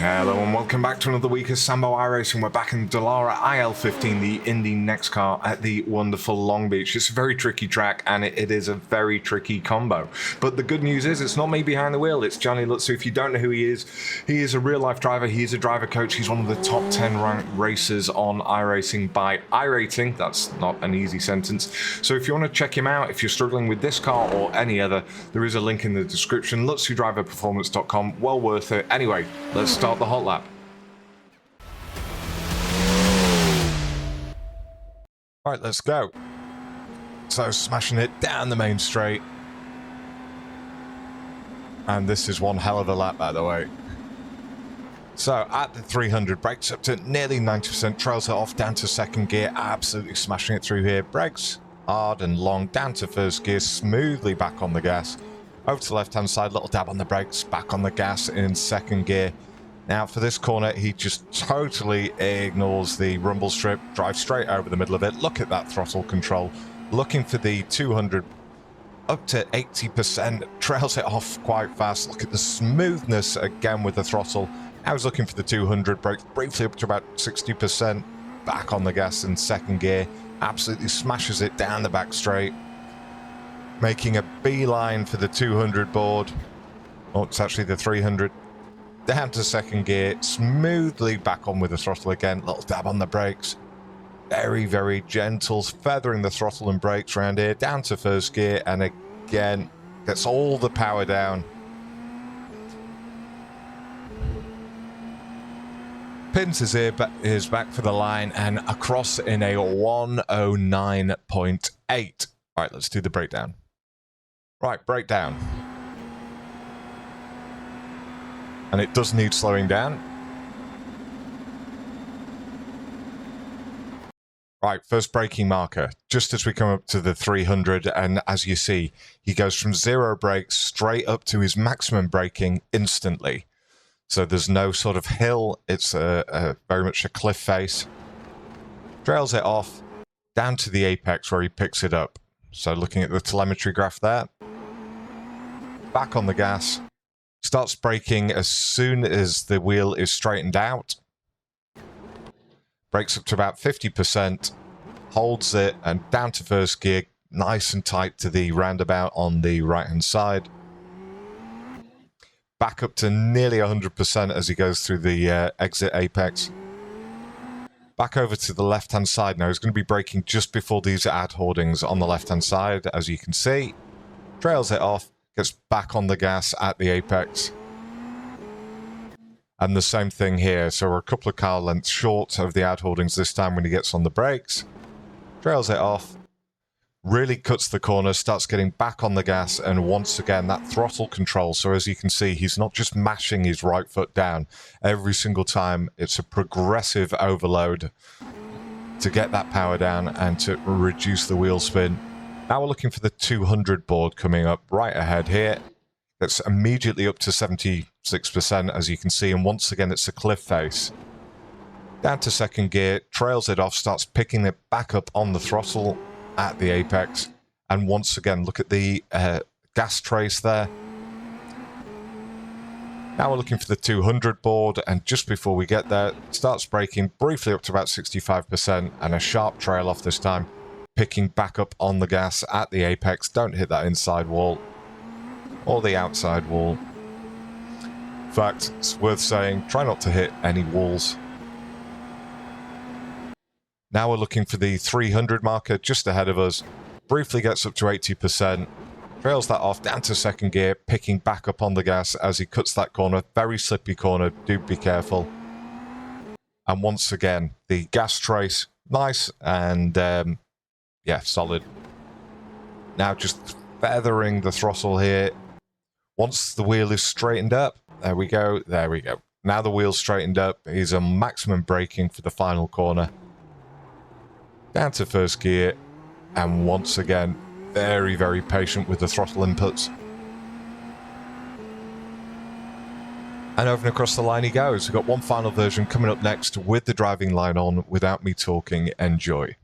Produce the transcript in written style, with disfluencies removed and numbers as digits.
Hello and welcome back to another week of Sambo iRacing. We're back in Dallara IL-15, the Indy NXT car at the wonderful Long Beach. It's a very tricky track and it is a very tricky combo. But the good news is it's not me behind the wheel, it's Johnny Lutzu. If you don't know who he is a real life driver. He is a driver coach. He's one of the top 10 ranked racers on iRacing by iRating. That's not an easy sentence. So if you want to check him out, if you're struggling with this car or any other, there is a link in the description, lutzudriverperformance.com. Well worth it. Anyway, let's start the hot lap. Right, let's go. So smashing it down the main straight. And this is one hell of a lap, by the way. So at the 300, brakes up to nearly 90%, trails it off down to second gear, absolutely smashing it through here. Brakes hard and long, down to first gear, smoothly back on the gas. Over to the left-hand side, little dab on the brakes, back on the gas in second gear. Now for this corner, he just totally ignores the rumble strip, drives straight over the middle of it. Look at that throttle control, looking for the 200, up to 80%, trails it off quite fast. Look at the smoothness again with the throttle. I was looking for the 200, brakes briefly up to about 60%, back on the gas in second gear, absolutely smashes it down the back straight, making a beeline for the 200 board. Oh, it's actually the 300. Down to second gear, smoothly back on with the throttle again, little dab on the brakes. Very, very gentle, feathering the throttle and brakes around here, down to first gear, and again, gets all the power down. Pins his ear is back for the line and across in a 109.8. All right, let's do the breakdown. Right, breakdown. And it does need slowing down. Right, first braking marker, just as we come up to the 300, and as you see, he goes from zero brakes straight up to his maximum braking instantly. So there's no sort of hill, it's very much a cliff face. Trails it off, down to the apex where he picks it up. So looking at the telemetry graph there, back on the gas, starts braking as soon as the wheel is straightened out. Brakes up to about 50%, holds it, and down to first gear, nice and tight to the roundabout on the right-hand side. Back up to nearly 100% as he goes through the exit apex. Back over to the left-hand side now. He's going to be braking just before these ad hoardings on the left-hand side, as you can see. Trails it off. Gets back on the gas at the apex. And the same thing here. So we're a couple of car lengths short of the ad holdings this time when he gets on the brakes. Trails it off. Really cuts the corner, starts getting back on the gas, and once again that throttle control. So as you can see, he's not just mashing his right foot down every single time. It's a progressive overload to get that power down and to reduce the wheel spin. Now we're looking for the 200 board coming up right ahead here. That's immediately up to 76%, as you can see, and once again it's a cliff face. Down to second gear, trails it off, starts picking it back up on the throttle at the apex, and once again, look at the gas trace there. Now we're looking for the 200 board, and just before we get there, starts braking briefly up to about 65%, and a sharp trail off this time. Picking back up on the gas at the apex. Don't hit that inside wall or the outside wall. In fact, it's worth saying, try not to hit any walls. Now we're looking for the 300 marker just ahead of us. Briefly gets up to 80%. Trails that off down to second gear, picking back up on the gas as he cuts that corner. Very slippy corner, do be careful. And once again, the gas trace, nice and yeah, solid. Now just feathering the throttle here. Once the wheel is straightened up, there we go, there we go. Now the wheel's straightened up, he's on maximum braking for the final corner. Down to first gear, and once again, very, very patient with the throttle inputs. And over and across the line he goes. We've got one final version coming up next with the driving line on. Without me talking, enjoy.